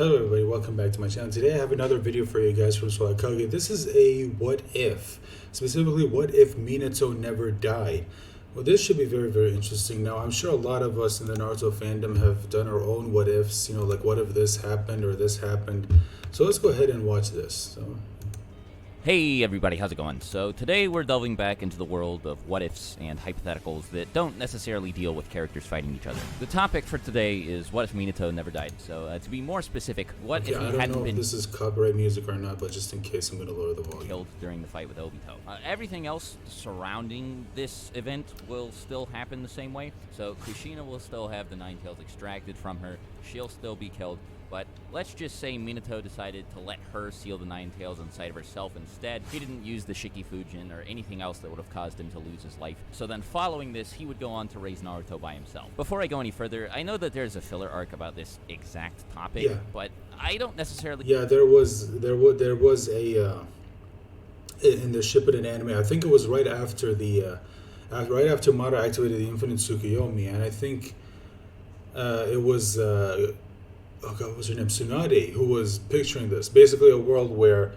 Hello everybody, welcome back to my channel. Today I have another video for you guys from Swagkage. This is a what if. Specifically, what if Minato never died? Well, this should be very interesting. Now, I'm sure a lot of us in the Naruto fandom have done our own what ifs, like what if this happened or this happened. So let's go ahead and watch this. Hey everybody, how's it going? So today we're delving back into the world of what-ifs and hypotheticals that don't necessarily deal with characters fighting each other. The topic for today is what if Minato never died? So to be more specific, what if he I don't hadn't know been if this is copyright music or not, but just in case I'm going to lower the volume. killed during the fight with Obito. Everything else surrounding this event will still happen the same way. So Kushina will still have the Nine Tails extracted from her, she'll still be killed. But let's just say Minato decided to let her seal the Nine Tails inside of herself instead. He didn't use the Shikifujin or anything else that would have caused him to lose his life. So then following this, he would go on to raise Naruto by himself. Before I go any further, I know that there's a filler arc about this exact topic, but I don't necessarily... Yeah, there was a... in the Shippuden anime, I think it was right after Madara activated the Infinite Tsukuyomi, and I think it was... oh god, what was her name? Tsunade, who was picturing this. Basically a world where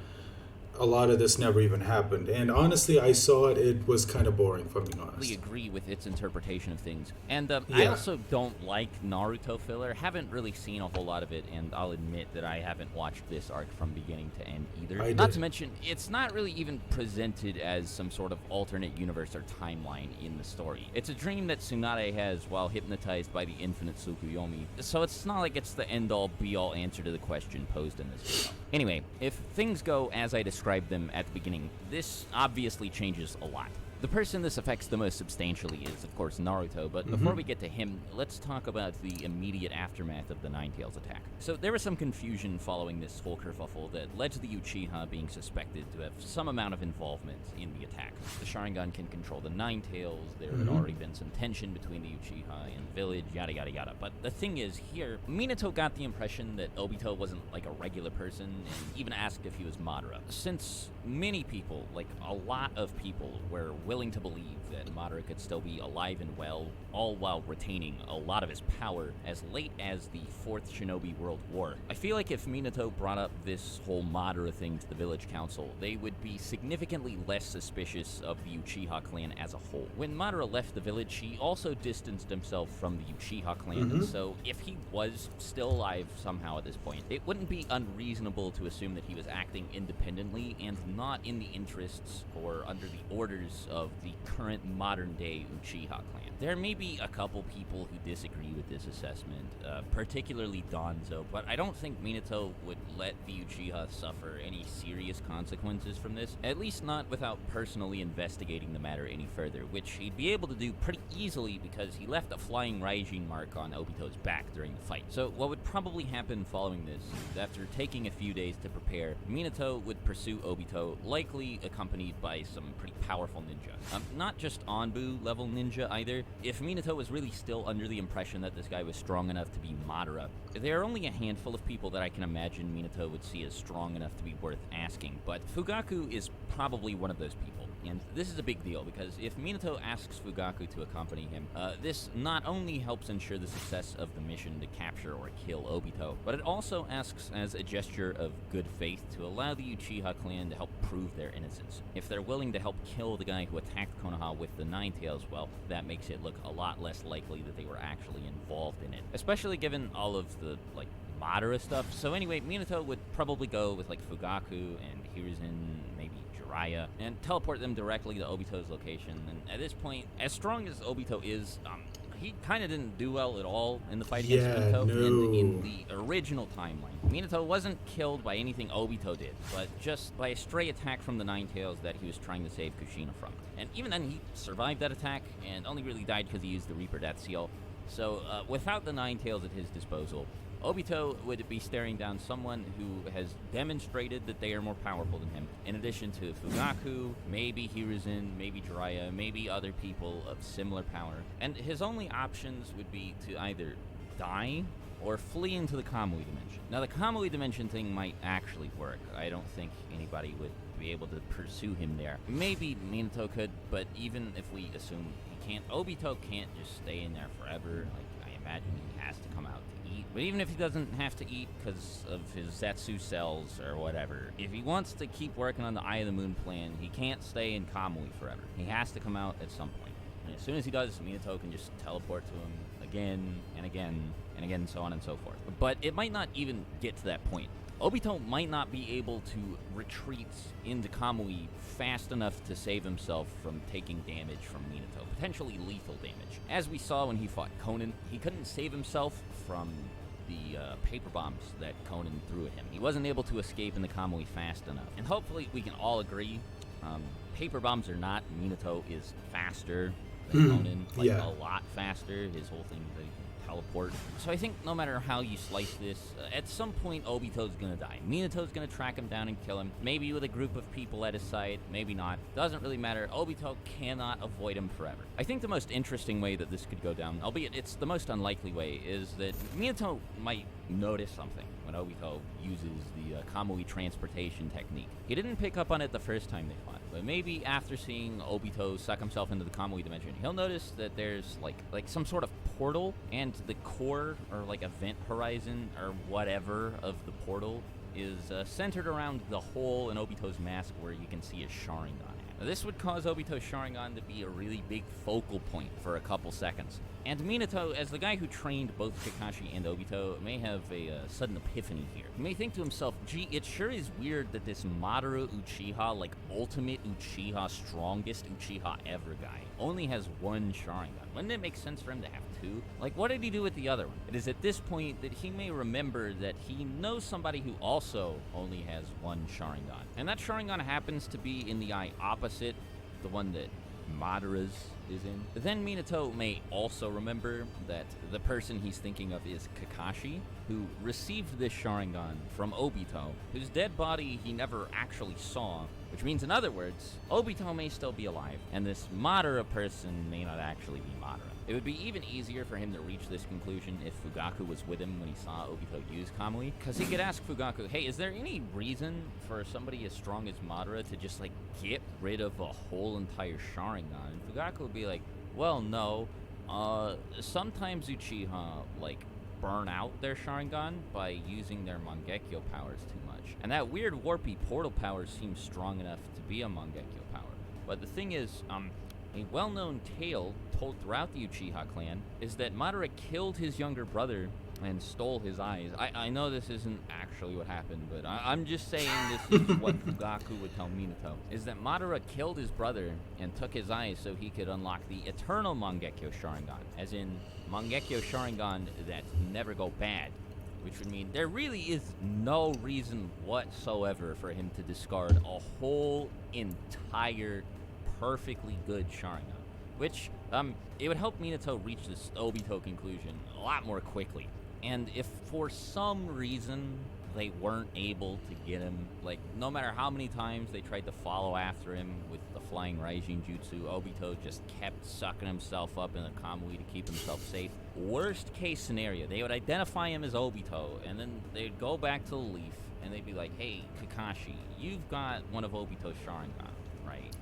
a lot of this never even happened. And honestly, I saw it. It was kind of boring, if I'm being honest. I agree with its interpretation of things. And I also don't like Naruto filler. Haven't really seen a whole lot of it, and I'll admit that I haven't watched this arc from beginning to end either. Not to mention, it's not really even presented as some sort of alternate universe or timeline in the story. It's a dream that Tsunade has while hypnotized by the Infinite Tsukuyomi. So it's not like it's the end-all, be-all answer to the question posed in this video. Anyway, if things go as I described them at the beginning, this obviously changes a lot. The person this affects the most substantially is, of course, Naruto, but before we get to him, let's talk about the immediate aftermath of the Nine Tails attack. So there was some confusion following this whole kerfuffle that led to the Uchiha being suspected to have some amount of involvement in the attack. The Sharingan can control the Nine Tails, there had already been some tension between the Uchiha and the village, yada yada yada. But the thing is, here, Minato got the impression that Obito wasn't like a regular person, and even asked if he was Madara. Since many people, like a lot of people, were willing to believe that Madara could still be alive and well, all while retaining a lot of his power as late as the 4th Shinobi World War. I feel like if Minato brought up this whole Madara thing to the village council, they would be significantly less suspicious of the Uchiha clan as a whole. When Madara left the village, he also distanced himself from the Uchiha clan, so if he was still alive somehow at this point, it wouldn't be unreasonable to assume that he was acting independently and not in the interests or under the orders of the current modern-day Uchiha clan. There may be a couple people who disagree with this assessment, particularly Danzo, but I don't think Minato would let the Uchiha suffer any serious consequences from this, at least not without personally investigating the matter any further, which he'd be able to do pretty easily because he left a flying Raijin mark on Obito's back during the fight. So what would probably happen following this is, after taking a few days to prepare, Minato would pursue Obito, likely accompanied by some pretty powerful ninja. Not just Anbu level ninja either. If Minato was really still under the impression that this guy was strong enough to be Madara, there are only a handful of people that I can imagine Minato would see as strong enough to be worth asking, but Fugaku is probably one of those people. And this is a big deal, because if Minato asks Fugaku to accompany him, this not only helps ensure the success of the mission to capture or kill Obito, but it also asks as a gesture of good faith to allow the Uchiha clan to help prove their innocence. If they're willing to help kill the guy who attacked Konoha with the Nine Tails, well, that makes it look a lot less likely that they were actually involved in it. Especially given all of the, Madara stuff. So anyway, Minato would probably go with, Fugaku and Hiruzen, maybe Jiraiya, and teleport them directly to Obito's location. And at this point, as strong as Obito is, he kind of didn't do well at all in the fight against Minato. And in the original timeline, Minato wasn't killed by anything Obito did, but just by a stray attack from the Nine Tails that he was trying to save Kushina from. And even then, he survived that attack, and only really died because he used the Reaper Death Seal. So, without the Nine Tails at his disposal, Obito would be staring down someone who has demonstrated that they are more powerful than him, in addition to Fugaku, maybe Hiruzen, maybe Jiraiya, maybe other people of similar power. And his only options would be to either die or flee into the Kamui dimension. Now, the Kamui dimension thing might actually work. I don't think anybody would be able to pursue him there. Maybe Minato could, but even if we assume he can't, Obito can't just stay in there forever. I imagine he has to come out to eat. But even if he doesn't have to eat because of his Zetsu cells or whatever, if he wants to keep working on the Eye of the Moon plan, he can't stay in Kamui forever. He has to come out at some point. And as soon as he does, Minato can just teleport to him again and again and again, so on and so forth. But it might not even get to that point. Obito might not be able to retreat into Kamui fast enough to save himself from taking damage from Minato, potentially lethal damage. As we saw when he fought Conan, he couldn't save himself from the paper bombs that Conan threw at him. He wasn't able to escape into Kamui fast enough. And hopefully we can all agree, paper bombs or not, Minato is faster than Conan, like a lot faster. His whole thing is that he can teleport. So I think no matter how you slice this, at some point Obito's gonna die. Minato's gonna track him down and kill him, maybe with a group of people at his side, maybe not. Doesn't really matter. Obito cannot avoid him forever. I think the most interesting way that this could go down, albeit it's the most unlikely way, is that Minato might notice something when Obito uses the Kamui transportation technique. He didn't pick up on it the first time they fought, but maybe after seeing Obito suck himself into the Kamui dimension, he'll notice that there's like some sort of portal, and the core or like event horizon or whatever of the portal is centered around the hole in Obito's mask where you can see his Sharingan. Now, this would cause Obito's Sharingan to be a really big focal point for a couple seconds. And Minato, as the guy who trained both Kakashi and Obito, may have a sudden epiphany here. He may think to himself, gee, it sure is weird that this Madara Uchiha, like ultimate Uchiha, strongest Uchiha ever guy, only has one Sharingan. Wouldn't it make sense for him to have two? Like, what did he do with the other one? It is at this point that he may remember that he knows somebody who also only has one Sharingan. And that Sharingan happens to be in the eye opposite the one that Madara's is in. Then Minato may also remember that the person he's thinking of is Kakashi, who received this Sharingan from Obito, whose dead body he never actually saw, which means, in other words, Obito may still be alive, and this Madara person may not actually be Madara. It would be even easier for him to reach this conclusion if Fugaku was with him when he saw Obito use Kamui, because he could ask Fugaku, hey, is there any reason for somebody as strong as Madara to just, like, get rid of a whole entire Sharingan? And Fugaku would be like, well, no. Sometimes Uchiha, like, burn out their Sharingan by using their Mangekyo powers too much. And that weird warpy portal power seems strong enough to be a Mangekyo power. But the thing is, a well-known tale told throughout the Uchiha clan is that Madara killed his younger brother and stole his eyes. I know this isn't actually what happened, but I'm just saying this is what Fugaku would tell Minato, is that Madara killed his brother and took his eyes so he could unlock the eternal Mangekyo Sharingan, as in Mangekyo Sharingan that never go bad, which would mean there really is no reason whatsoever for him to discard a whole entire perfectly good Sharingan, which it would help Minato reach this Obito conclusion a lot more quickly. And if for some reason they weren't able to get him, like, no matter how many times they tried to follow after him with the flying Raijin Jutsu, Obito just kept sucking himself up in the Kamui to keep himself safe. Worst case scenario, they would identify him as Obito, and then they'd go back to the Leaf, and they'd be like, hey, Kakashi, you've got one of Obito's Sharingan, right?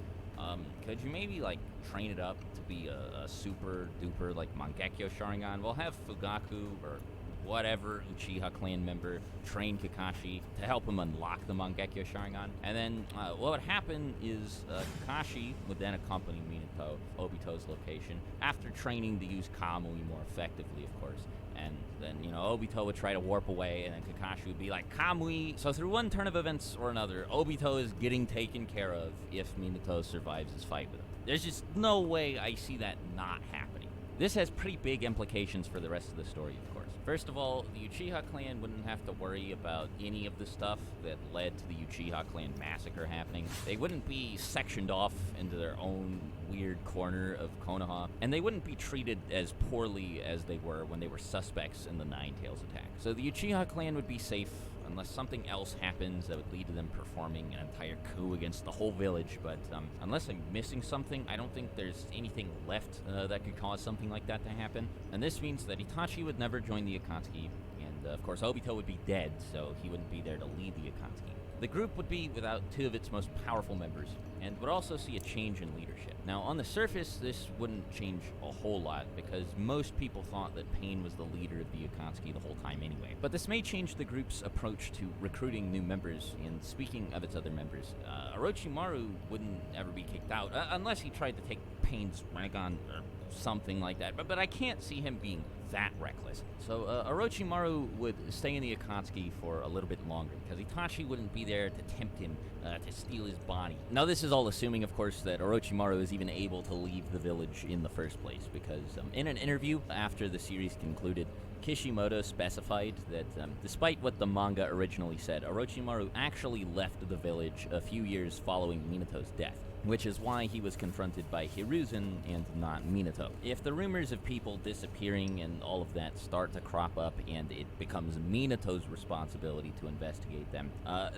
Could you maybe, like, train it up to be a super duper, like, Mangekyo Sharingan? We'll have Fugaku or whatever Uchiha clan member train Kakashi to help him unlock the Mangekyo Sharingan. And then what would happen is Kakashi would then accompany Minato to Obito's location after training to use Kamui more effectively, of course. And then, you know, Obito would try to warp away, and then Kakashi would be like, Kamui! So through one turn of events or another, Obito is getting taken care of if Minato survives his fight with him. There's just no way I see that not happening. This has pretty big implications for the rest of the story, of course. First of all, the Uchiha clan wouldn't have to worry about any of the stuff that led to the Uchiha clan massacre happening. They wouldn't be sectioned off into their own weird corner of Konoha, and they wouldn't be treated as poorly as they were when they were suspects in the Nine Tails attack. So the Uchiha clan would be safe unless something else happens that would lead to them performing an entire coup against the whole village. But unless I'm missing something, I don't think there's anything left that could cause something like that to happen. And this means that Itachi would never join the Akatsuki, and and of course Obito would be dead, so he wouldn't be there to lead the Akatsuki. The group would be without two of its most powerful members, and would also see a change in leadership. Now, on the surface, this wouldn't change a whole lot, because most people thought that Pain was the leader of the Akatsuki the whole time anyway. But this may change the group's approach to recruiting new members, and speaking of its other members, Orochimaru wouldn't ever be kicked out, unless he tried to take Pain's Rinnegan or something like that, but I can't see him being that reckless. So Orochimaru would stay in the Akatsuki for a little bit longer, because Itachi wouldn't be there to tempt him to steal his body. Now this is all assuming, of course, that Orochimaru is even able to leave the village in the first place, because in an interview after the series concluded, Kishimoto specified that despite what the manga originally said, Orochimaru actually left the village a few years following Minato's death, which is why he was confronted by Hiruzen and not Minato. If the rumors of people disappearing and all of that start to crop up and it becomes Minato's responsibility to investigate them,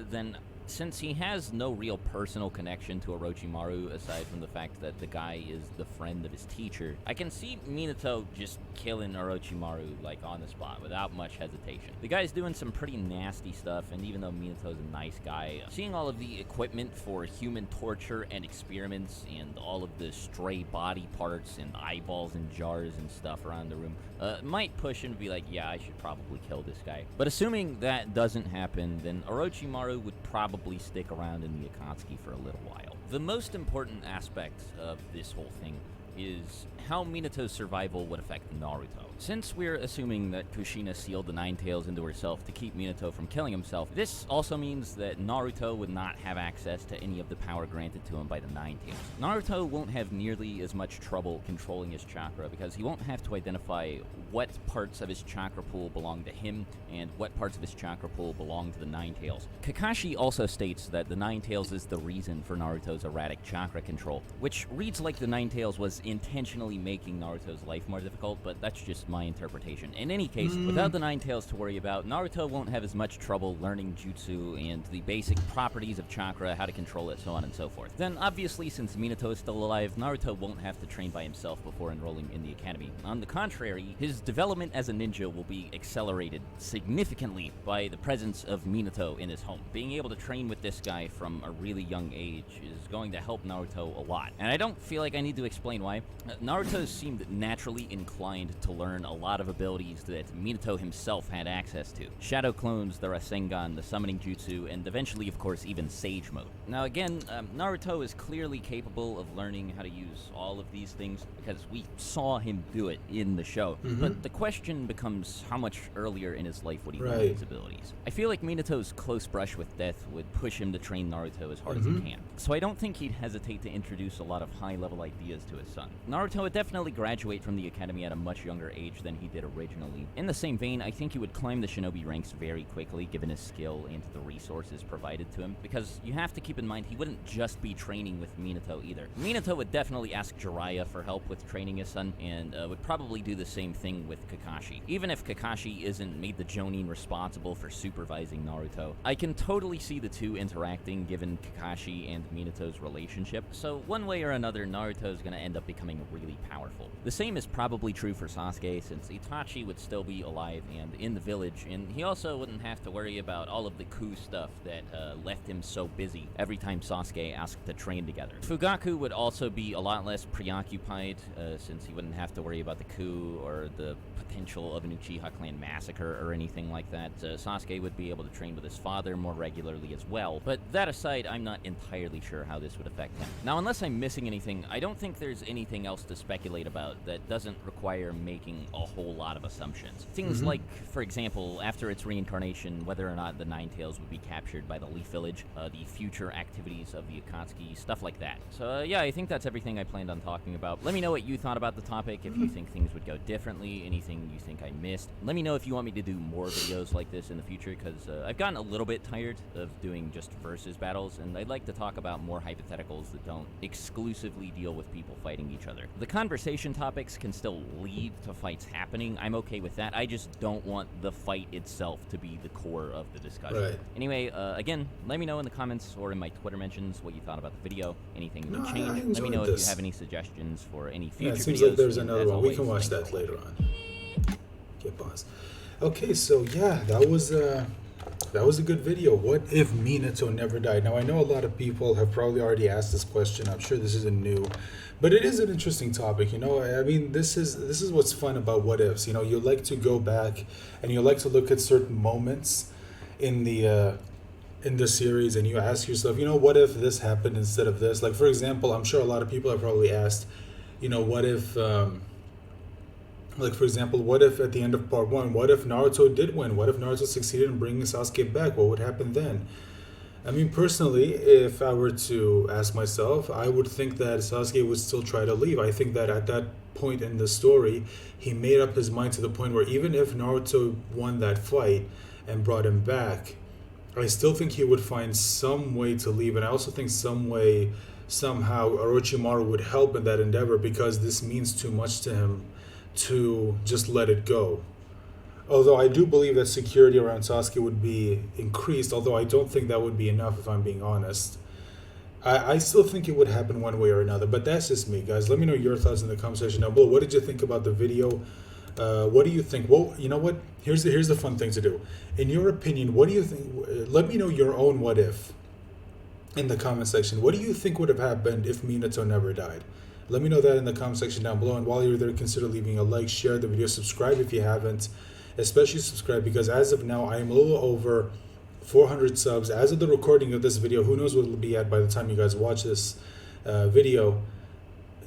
then since he has no real personal connection to Orochimaru aside from the fact that the guy is the friend of his teacher, I can see Minato just killing Orochimaru like on the spot without much hesitation. The guy's doing some pretty nasty stuff, and even though Minato's a nice guy, seeing all of the equipment for human torture and experiments and all of the stray body parts and eyeballs and jars and stuff around the room might push him to be like, yeah, I should probably kill this guy. But assuming that doesn't happen, then Orochimaru would probably stick around in the Akatsuki for a little while. The most important aspect of this whole thing is how Minato's survival would affect Naruto. Since we're assuming that Kushina sealed the Nine Tails into herself to keep Minato from killing himself, this also means that Naruto would not have access to any of the power granted to him by the Nine Tails. Naruto won't have nearly as much trouble controlling his chakra because he won't have to identify what parts of his chakra pool belong to him and what parts of his chakra pool belong to the Nine Tails. Kakashi also states that the Nine Tails is the reason for Naruto's erratic chakra control, which reads like the Nine Tails was intentionally making Naruto's life more difficult, but that's just my interpretation. In any case, without the Nine Tails to worry about, Naruto won't have as much trouble learning jutsu and the basic properties of chakra, how to control it, so on and so forth. Then, obviously, since Minato is still alive, Naruto won't have to train by himself before enrolling in the academy. On the contrary, his development as a ninja will be accelerated significantly by the presence of Minato in his home. Being able to train with this guy from a really young age is going to help Naruto a lot. And I don't feel like I need to explain why. Naruto seemed naturally inclined to learn a lot of abilities that Minato himself had access to. Shadow clones, the Rasengan, the summoning jutsu, and eventually, of course, even Sage Mode. Now again, Naruto is clearly capable of learning how to use all of these things because we saw him do it in the show. But the question becomes how much earlier in his life would he learn these abilities? I feel like Minato's close brush with death would push him to train Naruto as hard as he can. So I don't think he'd hesitate to introduce a lot of high-level ideas to his son. Naruto would definitely graduate from the academy at a much younger age than he did originally. In the same vein, I think he would climb the shinobi ranks very quickly given his skill and the resources provided to him, because you have to keep in mind he wouldn't just be training with Minato either. Minato would definitely ask Jiraiya for help with training his son, and would probably do the same thing with Kakashi. Even if Kakashi isn't made the Jonin responsible for supervising Naruto, I can totally see the two interacting given Kakashi and Minato's relationship, so one way or another Naruto's gonna end up becoming really powerful. The same is probably true for Sasuke, since Itachi would still be alive and in the village, and he also wouldn't have to worry about all of the coup stuff that left him so busy every time Sasuke asked to train together. Fugaku would also be a lot less preoccupied, since he wouldn't have to worry about the coup or the potential of an Uchiha clan massacre or anything like that. Sasuke would be able to train with his father more regularly as well, but that aside, I'm not entirely sure how this would affect him. Now, unless I'm missing anything, I don't think there's anything else to speculate about that doesn't require making a whole lot of assumptions. Things like, for example, after its reincarnation, whether or not the Nine Tails would be captured by the Leaf Village, the future activities of the Akatsuki, stuff like that. So yeah, I think that's everything I planned on talking about. Let me know what you thought about the topic, if you think things would go differently, anything you think I missed. Let me know if you want me to do more videos like this in the future, because I've gotten a little bit tired of doing just versus battles, and I'd like to talk about more hypotheticals that don't exclusively deal with people fighting each other. The conversation topics can still lead to fights happening. I'm okay with that. I just don't want the fight itself to be the core of the discussion. Right. Anyway, again, let me know in the comments or in my Twitter mentions what you thought about the video, anything that would change. Let me know if you have any suggestions for any future videos. It seems like there's another one. We can watch thanks that later on. Okay, pause. Okay, so yeah, that was a good video. What if Minato never died? Now I know a lot of people have probably already asked this question. I'm sure this isn't new, but it is an interesting topic. You know, I mean, this is what's fun about what ifs. You know, you like to go back and you like to look at certain moments in the series, and you ask yourself, you know, what if this happened instead of this? Like for example, I'm sure a lot of people have probably asked, you know, what if. Like for example, what if at the end of part one, what if Naruto did win? What if Naruto succeeded in bringing Sasuke back? What would happen then? I mean, personally, if I were to ask myself, I would think that Sasuke would still try to leave. I think that at that point in the story, he made up his mind to the point where even if Naruto won that fight and brought him back, I still think he would find some way to leave. And I also think somehow, Orochimaru would help in that endeavor because this means too much to him to just let it go. Although I do believe that security around Sasuke would be increased, although I don't think that would be enough if I'm being honest. I still think it would happen one way or another, but that's just me, guys. Let me know your thoughts in the comment section down below. What did you think about the video? What do you think? Well, you know what? Here's the fun thing to do. In your opinion, what do you think? Let me know your own what if in the comment section. What do you think would have happened if Minato never died? Let me know that in the comment section down below. And while you're there, consider leaving a like, share the video, subscribe if you haven't. Especially subscribe because as of now, I am a little over 400 subs. As of the recording of this video, who knows what it'll be at by the time you guys watch this video.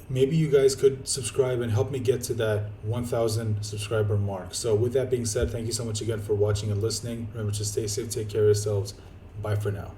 Maybe you guys could subscribe and help me get to that 1,000 subscriber mark. So with that being said, thank you so much again for watching and listening. Remember to stay safe, take care of yourselves. Bye for now.